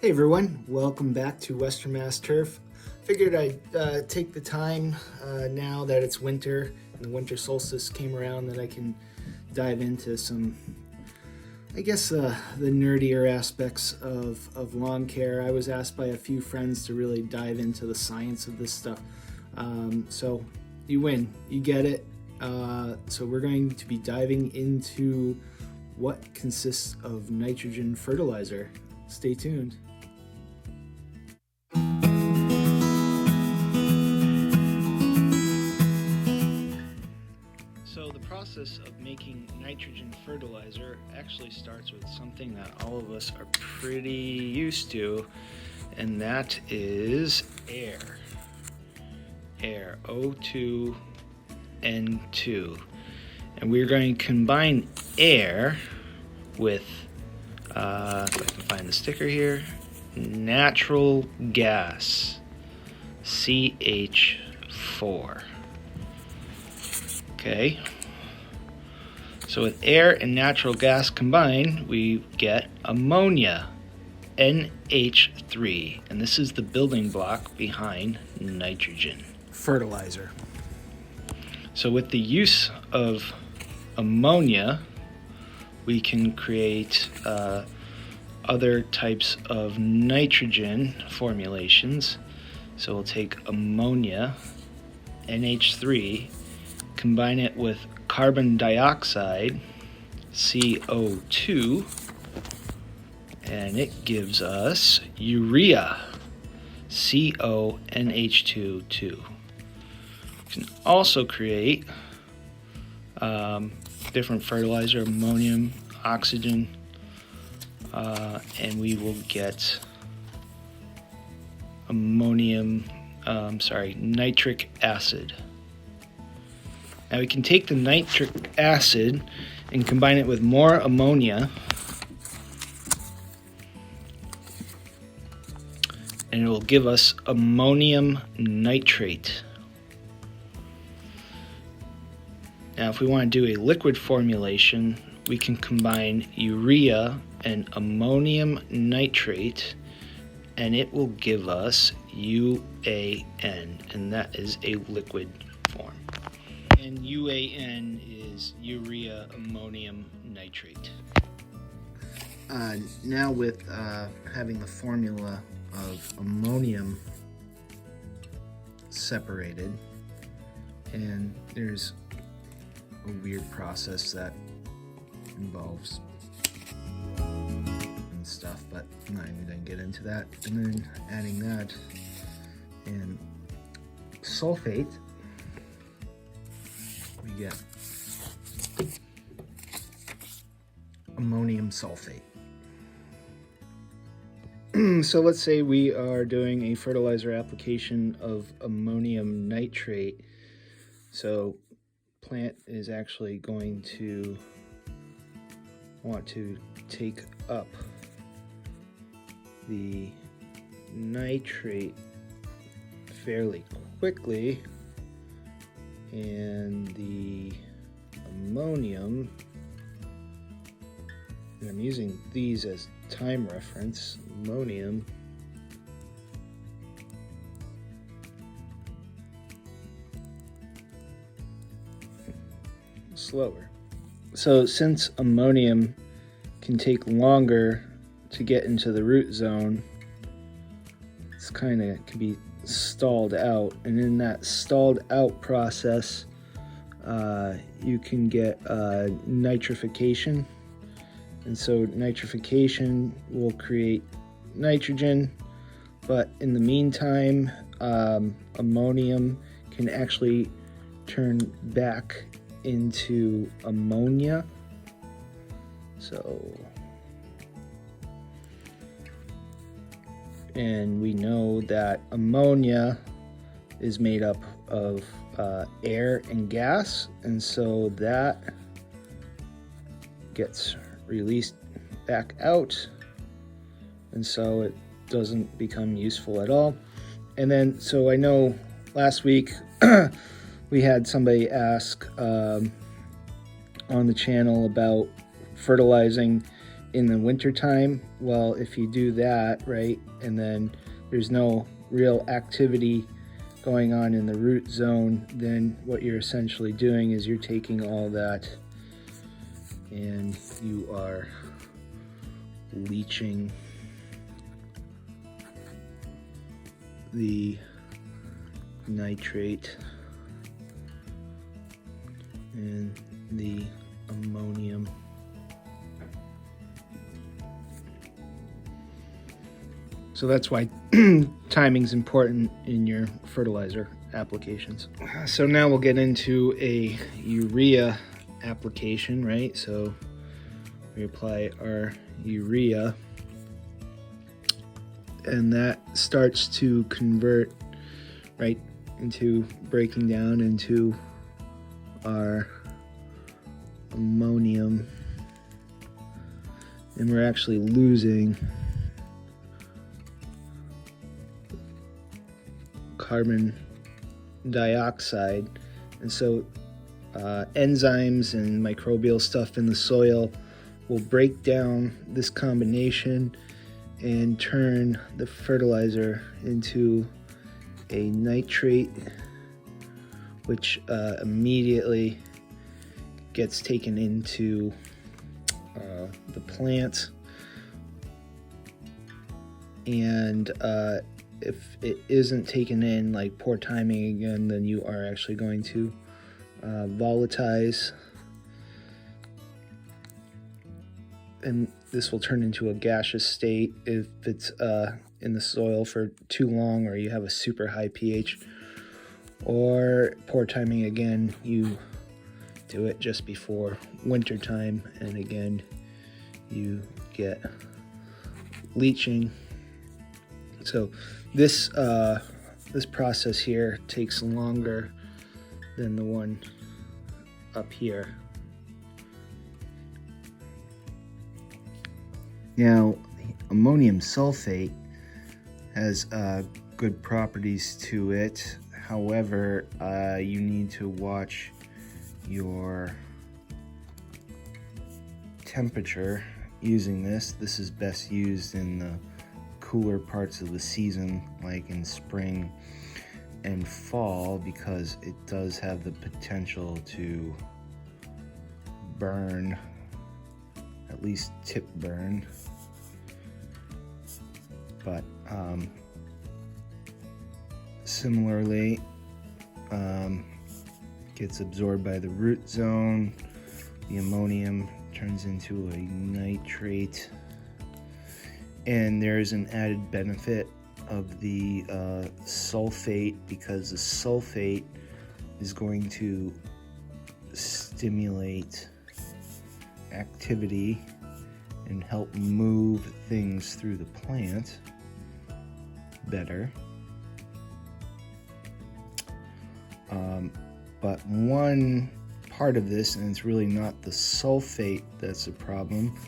Hey everyone, welcome back to Western Mass Turf. Figured I'd take the time now that it's winter and the winter solstice came around that I can dive into some, I guess, the nerdier aspects of lawn care. I was asked by a few friends to really dive into the science of this stuff. So you win, you get it. So we're going to be diving into what consists of nitrogen fertilizer. Stay tuned. So the process of making nitrogen fertilizer actually starts with something that all of us are pretty used to, and that is air. Air, O2, N2. And we're going to combine air with, if I can find the sticker here, natural gas, CH4. Okay, so with air and natural gas combined, we get ammonia, NH3, and this is the building block behind nitrogen fertilizer. So with the use of ammonia, we can create other types of nitrogen formulations. So we'll take ammonia, NH3, combine it with carbon dioxide, CO2, and it gives us urea, CONH2. You can also create different fertilizer, ammonium, oxygen, and we will get nitric acid. Now we can take the nitric acid and combine it with more ammonia, and it will give us ammonium nitrate. Now if we want to do a liquid formulation, we can combine urea and ammonium nitrate, and it will give us UAN, and that is a liquid form. And UAN is urea ammonium nitrate. Now with having the formula of ammonium separated, and there's a weird process that involves and stuff, but I'm not even going to get into that. And then adding that and sulfate, we get ammonium sulfate. So let's say we are doing a fertilizer application of ammonium nitrate. So plant is actually going to want to take up the nitrate fairly quickly, and the ammonium, and I'm using these as time reference, ammonium slower. So since ammonium can take longer to get into the root zone, it's kind of can be stalled out, and in that stalled out process you can get nitrification, and so nitrification will create nitrogen, but in the meantime ammonium can actually turn back into ammonia. So, and we know that ammonia is made up of air and gas, and so that gets released back out, and so it doesn't become useful at all. And then, so I know last week we had somebody ask on the channel about fertilizing in the winter time, well, if you do that, right, and then there's no real activity going on in the root zone, then what you're essentially doing is you're taking all that and you are leaching the nitrate and the ammonium. So that's why timing's important in your fertilizer applications. So now we'll get into a urea application, right? So we apply our urea, and that starts to convert right into breaking down into our ammonium, and we're actually losing carbon dioxide. And so enzymes and microbial stuff in the soil will break down this combination and turn the fertilizer into a nitrate, which immediately gets taken into the plant. And if it isn't taken in, like poor timing again, then you are actually going to volatilize, and this will turn into a gaseous state if it's in the soil for too long, or you have a super high pH, or poor timing again, you do it just before winter time, and again you get leaching. So this process here takes longer than the one up here. Now, ammonium sulfate has good properties to it. However, you need to watch your temperature using this. This is best used in the cooler parts of the season, like in spring and fall, because it does have the potential to burn, at least tip burn. But similarly, gets absorbed by the root zone. The ammonium turns into a nitrate, and there's an added benefit of the sulfate, because the sulfate is going to stimulate activity and help move things through the plant better. But one part of this, and it's really not the sulfate that's a problem,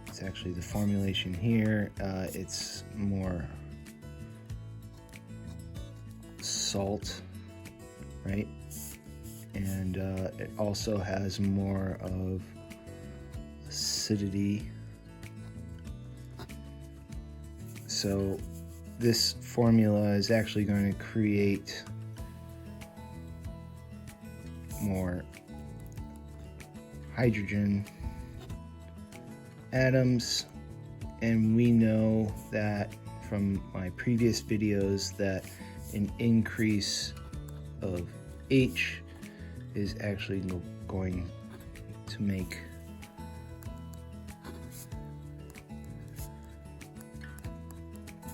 it's actually the formulation here. It's more salt, right? And it also has more of acidity. So this formula is actually going to create more hydrogen atoms, and we know that from my previous videos that an increase of H is actually going to make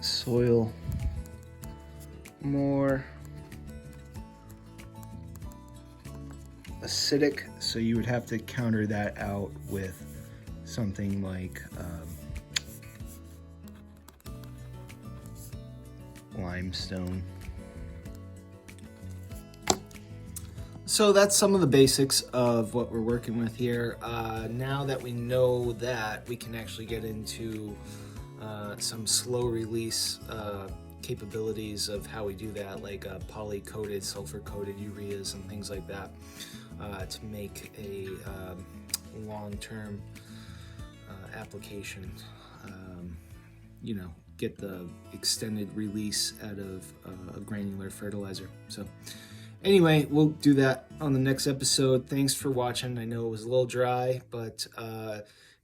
soil more acidic, so you would have to counter that out with something like limestone. So that's some of the basics of what we're working with here. Now that we know that, we can actually get into some slow release capabilities of how we do that, like poly-coated, sulfur-coated ureas and things like that, to make a long-term application. You know, get the extended release out of a granular fertilizer. So anyway, we'll do that on the next episode. Thanks for watching. I know it was a little dry, but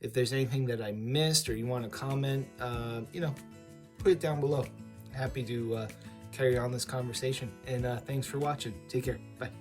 if there's anything that I missed or you want to comment, you know, put it down below. Happy to carry on this conversation. And thanks for watching. Take care. Bye.